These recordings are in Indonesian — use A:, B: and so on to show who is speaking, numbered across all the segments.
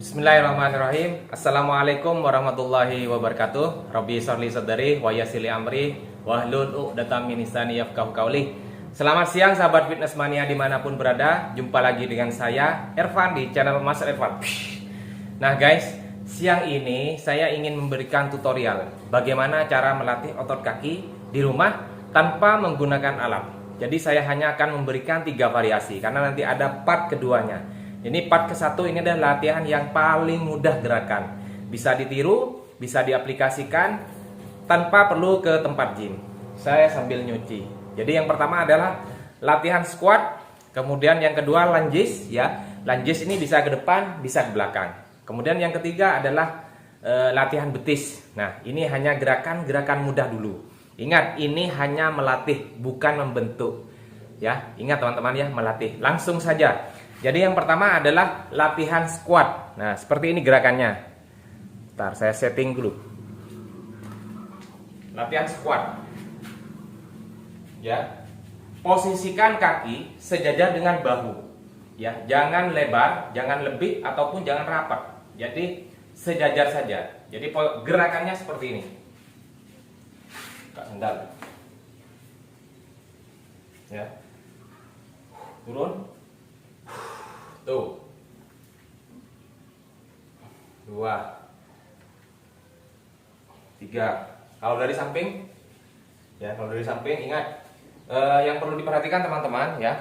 A: Bismillahirrahmanirrahim. Assalamualaikum warahmatullahi wabarakatuh. Rabbi sholli sadri wa yassir li amri wahlul 'uqdatam min lisani yafqahu qawli. Selamat siang sahabat fitness mania dimanapun berada. Jumpa lagi dengan saya Ervan di channel Mas Ervan. Nah guys, siang ini saya ingin memberikan tutorial bagaimana cara melatih otot kaki di rumah tanpa menggunakan alat. Jadi saya hanya akan memberikan 3 variasi karena nanti ada part keduanya. Ini part ke-1 ini adalah latihan yang paling mudah gerakan. Bisa ditiru, bisa diaplikasikan tanpa perlu ke tempat gym. Saya sambil nyuci. Jadi yang pertama adalah latihan squat, kemudian yang kedua lunges ya. Lunges ini bisa ke depan, bisa ke belakang. Kemudian yang ketiga adalah latihan betis. Nah, ini hanya gerakan-gerakan mudah dulu. Ingat, ini hanya melatih, bukan membentuk. Ya, ingat teman-teman ya, melatih. Langsung saja. Jadi yang pertama adalah latihan squat. Nah, seperti ini gerakannya. Bentar, saya setting dulu. Latihan squat. Ya. Posisikan kaki sejajar dengan bahu. Ya, jangan lebar, jangan lebih ataupun jangan rapat. Jadi sejajar saja. Jadi gerakannya seperti ini. Kak sendal. Ya. Turun. Tuh 2 3. Kalau dari samping ya, kalau dari samping ingat yang perlu diperhatikan teman-teman ya,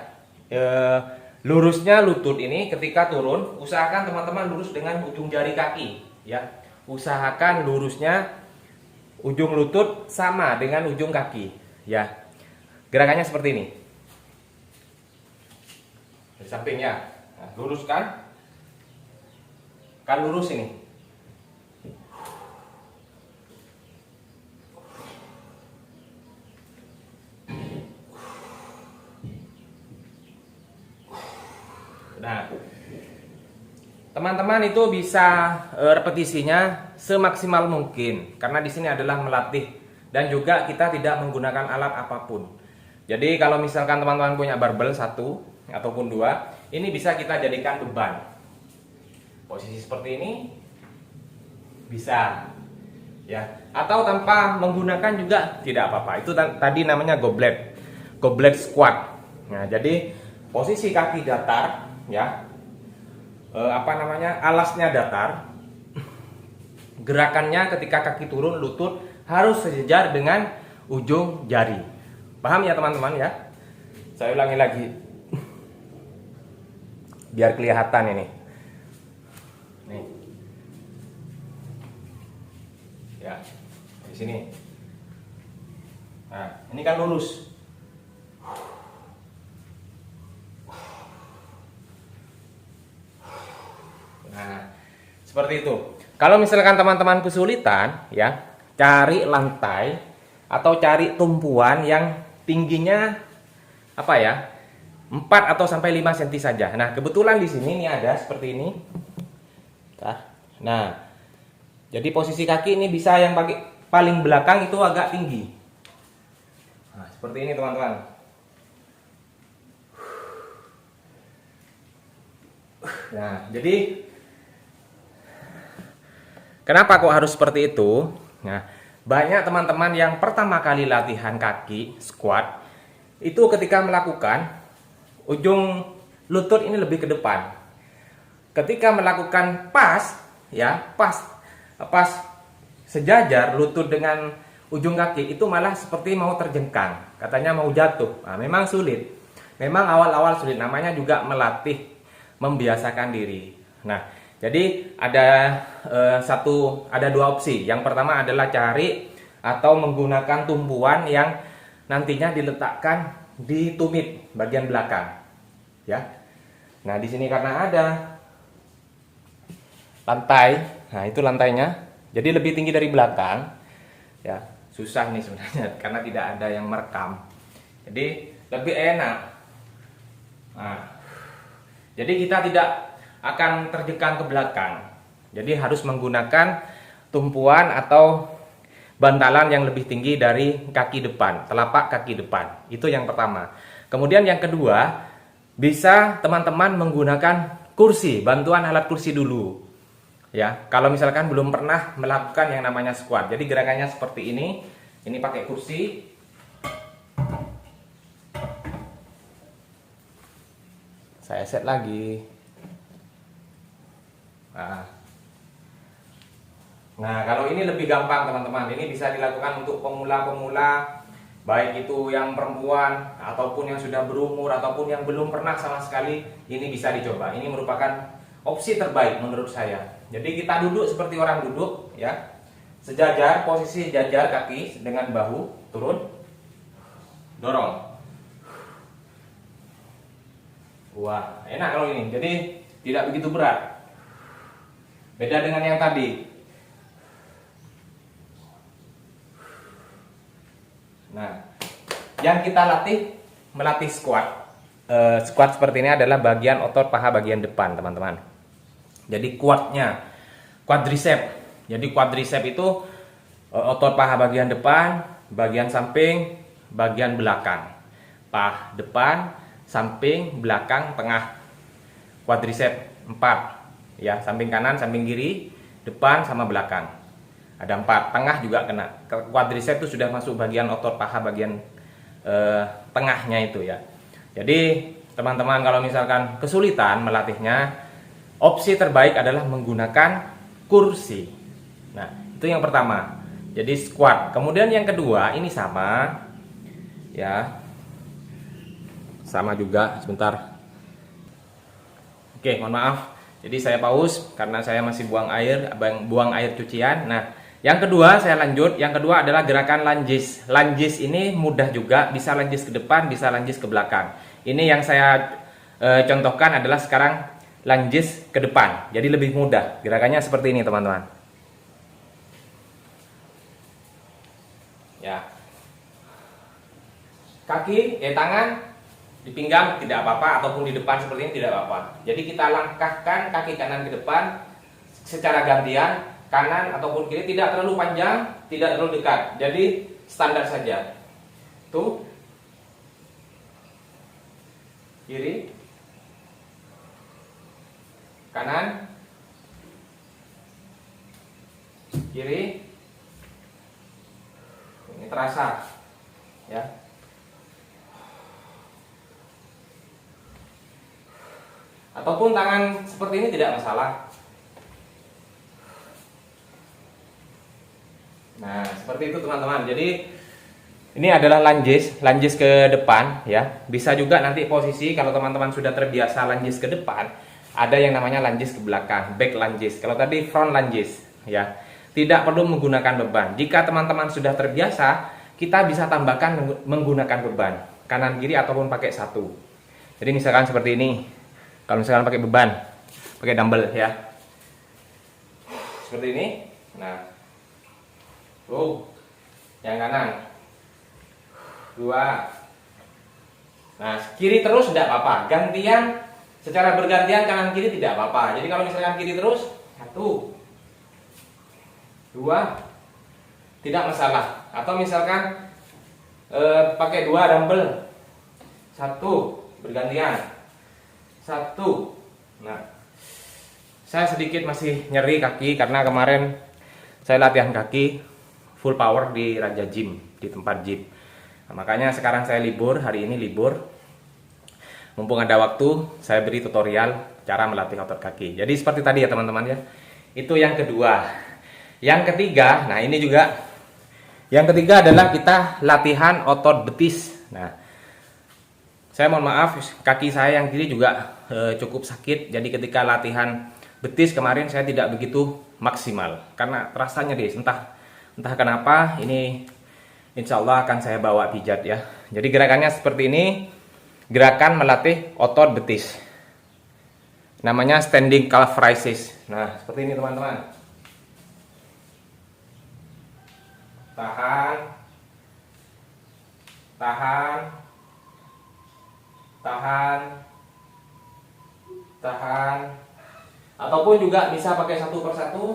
A: lurusnya lutut ini ketika turun, usahakan teman-teman lurus dengan ujung jari kaki ya. Usahakan lurusnya ujung lutut sama dengan ujung kaki ya. Gerakannya seperti ini. Dari samping ya. Nah, luruskan, kan lurus ini. Nah, teman-teman itu bisa repetisinya semaksimal mungkin, karena di sini adalah melatih dan juga kita tidak menggunakan alat apapun. Jadi kalau misalkan teman-teman punya barbel 1 ataupun 2, ini bisa kita jadikan beban. Posisi seperti ini bisa ya, atau tanpa menggunakan juga tidak apa-apa. Itu tadi namanya goblet squat. Nah, jadi posisi kaki datar ya, alasnya datar. Gerakannya ketika kaki turun, lutut harus sejajar dengan ujung jari. Paham ya teman-teman ya? Saya ulangi lagi biar kelihatan ini. Nih. Ya, di sini. Nah, ini kan lurus. Nah, seperti itu. Kalau misalkan teman-teman kesulitan ya, cari lantai atau cari tumpuan yang tingginya 4 atau sampai 5 cm saja. Nah, kebetulan di sini ini ada seperti ini. Nah, jadi posisi kaki ini bisa yang paling belakang itu agak tinggi. Nah, seperti ini teman-teman. Nah, jadi kenapa kok harus seperti itu? Nah, banyak teman-teman yang pertama kali latihan kaki squat itu ketika melakukan ujung lutut ini lebih ke depan. Ketika melakukan pas sejajar lutut dengan ujung kaki itu malah seperti mau terjengkang, katanya mau jatuh. Nah, memang sulit. Memang awal-awal sulit, namanya juga melatih, membiasakan diri. Nah, jadi ada 2 opsi. Yang pertama adalah cari atau menggunakan tumpuan yang nantinya diletakkan di tumit bagian belakang ya. Nah, di sini karena ada lantai, nah itu lantainya, jadi lebih tinggi dari belakang ya. Susah nih sebenarnya karena tidak ada yang merekam, jadi lebih enak. Nah, jadi kita tidak akan terjengkang ke belakang, jadi harus menggunakan tumpuan atau bantalan yang lebih tinggi dari kaki depan, telapak kaki depan. Itu yang pertama. Kemudian yang kedua, bisa teman-teman menggunakan kursi, bantuan alat kursi dulu. Ya, kalau misalkan belum pernah melakukan yang namanya squat. Jadi gerakannya seperti ini. Ini pakai kursi. Saya set lagi. Nah, kalau ini lebih gampang teman-teman. Ini bisa dilakukan untuk pemula-pemula, baik itu yang perempuan ataupun yang sudah berumur ataupun yang belum pernah sama sekali. Ini bisa dicoba. Ini merupakan opsi terbaik menurut saya. Jadi kita duduk seperti orang duduk, ya. Sejajar, posisi jajar kaki dengan bahu turun, dorong. Wah, enak kalau ini. Jadi tidak begitu berat. Beda dengan yang tadi. Nah, yang kita melatih squat. Squat seperti ini adalah bagian otot paha bagian depan, teman-teman. Jadi quadnya, quadricep. Jadi quadricep itu otot paha bagian depan, bagian samping, bagian belakang. Paha depan, samping, belakang, tengah. Quadricep 4. Ya, samping kanan, samping kiri, depan sama belakang. Ada 4, tengah juga kena. Quadricep itu sudah masuk bagian otot paha bagian tengahnya itu ya. Jadi teman-teman kalau misalkan kesulitan melatihnya, opsi terbaik adalah menggunakan kursi. Nah, itu yang pertama. Jadi squat. Kemudian yang kedua, ini sama. Ya. Sama juga, sebentar. Oke, mohon maaf. Jadi saya pause karena saya masih buang air cucian. Nah, yang kedua saya lanjut. Yang kedua adalah gerakan lunges. Lunges ini mudah juga, bisa lunges ke depan, bisa lunges ke belakang. Ini yang saya contohkan adalah sekarang lunges ke depan. Jadi lebih mudah. Gerakannya seperti ini, teman-teman. Ya. Kaki, tangan di pinggang tidak apa-apa ataupun di depan seperti ini tidak apa-apa. Jadi kita langkahkan kaki kanan ke depan secara gantian, kanan ataupun kiri, tidak terlalu panjang, tidak terlalu dekat. Jadi standar saja. Tuh. Kiri. Kanan. Kiri. Ini terasa. Ya. Ataupun tangan seperti ini tidak masalah. Nah, seperti itu teman-teman. Jadi ini adalah lunges ke depan ya. Bisa juga nanti posisi kalau teman-teman sudah terbiasa lunges ke depan, ada yang namanya lunges ke belakang, back lunges. Kalau tadi front lunges ya. Tidak perlu menggunakan beban. Jika teman-teman sudah terbiasa, kita bisa tambahkan menggunakan beban kanan kiri ataupun pakai satu. Jadi misalkan seperti ini. Kalau misalkan pakai beban, pakai dumbbell ya. Seperti ini. Nah. Yang kanan. 2. Nah, kiri terus tidak apa-apa. Gantian secara bergantian kanan kiri tidak apa-apa. Jadi kalau misalkan kiri terus 1, 2, tidak masalah. Atau misalkan pakai 2 dumbbell, 1 bergantian, 1. Nah, saya sedikit masih nyeri kaki karena kemarin saya latihan kaki full power di Raja Gym, di tempat gym. Nah, makanya sekarang saya libur, hari ini libur. Mumpung ada waktu, saya beri tutorial cara melatih otot kaki. Jadi seperti tadi ya teman-teman ya. Itu yang kedua. Yang ketiga, nah ini juga. Yang ketiga adalah kita latihan otot betis. Nah, saya mohon maaf, kaki saya yang kiri juga cukup sakit. Jadi ketika latihan betis kemarin saya tidak begitu maksimal. Karena rasanya deh, entah kenapa, ini insya Allah akan saya bawa pijat ya. Jadi gerakannya seperti ini. Gerakan melatih otot betis. Namanya standing calf raises. Nah, seperti ini teman-teman. Tahan, tahan, tahan, tahan. Ataupun juga bisa pakai satu persatu.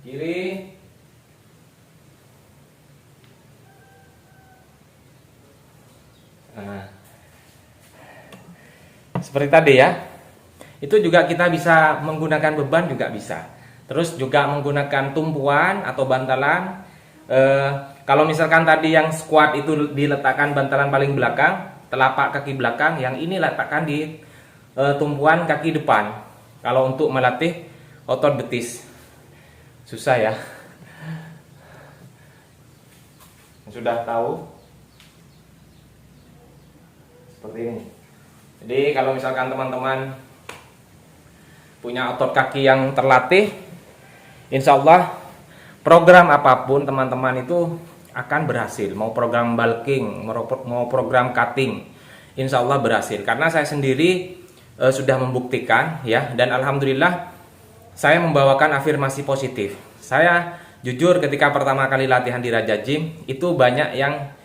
A: Kiri, nah, seperti tadi ya. Itu juga kita bisa menggunakan beban juga bisa. Terus juga menggunakan tumpuan atau bantalan. Kalau misalkan tadi yang squat itu diletakkan bantalan paling belakang, telapak kaki belakang, yang ini letakkan di tumpuan kaki depan. Kalau untuk melatih otot betis. Susah ya. Sudah tahu seperti ini. Jadi kalau misalkan teman-teman punya otot kaki yang terlatih, insya Allah program apapun teman-teman itu akan berhasil. Mau program bulking, mau program cutting, insya Allah berhasil. Karena saya sendiri sudah membuktikan ya, dan alhamdulillah saya membawakan afirmasi positif. Saya jujur ketika pertama kali latihan di Raja Gym itu banyak yang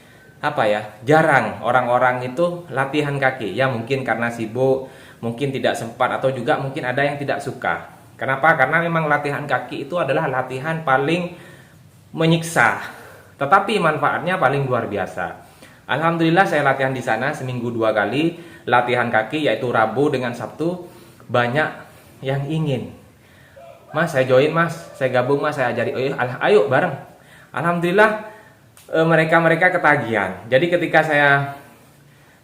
A: jarang orang-orang itu latihan kaki. Ya mungkin karena sibuk, mungkin tidak sempat, atau juga mungkin ada yang tidak suka. Kenapa? Karena memang latihan kaki itu adalah latihan paling menyiksa, tetapi manfaatnya paling luar biasa. Alhamdulillah saya latihan di sana seminggu 2 kali latihan kaki, yaitu Rabu dengan Sabtu. Banyak yang ingin, Mas saya join, Mas saya gabung, Mas saya ajari, ayo bareng. Alhamdulillah mereka ketagihan. Jadi ketika saya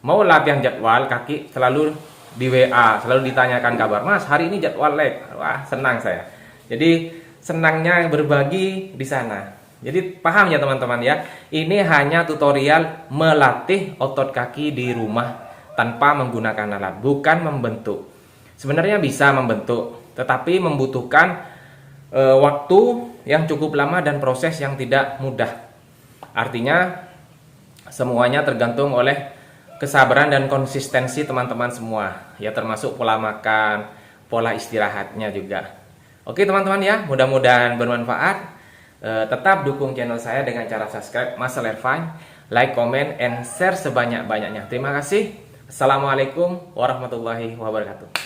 A: mau latihan jadwal kaki, selalu di WA, selalu ditanyakan kabar, Mas hari ini jadwal leg. Wah senang saya. Jadi senangnya berbagi di sana. Jadi paham ya teman-teman ya, ini hanya tutorial melatih otot kaki di rumah tanpa menggunakan alat, bukan membentuk. Sebenarnya bisa membentuk, tetapi membutuhkan waktu yang cukup lama dan proses yang tidak mudah. Artinya semuanya tergantung oleh kesabaran dan konsistensi teman-teman semua ya, termasuk pola makan, pola istirahatnya juga. Oke teman-teman ya, mudah-mudahan bermanfaat. Tetap dukung channel saya dengan cara subscribe Muscle Irfan, like, comment, and share sebanyak-banyaknya. Terima kasih. Assalamualaikum warahmatullahi wabarakatuh.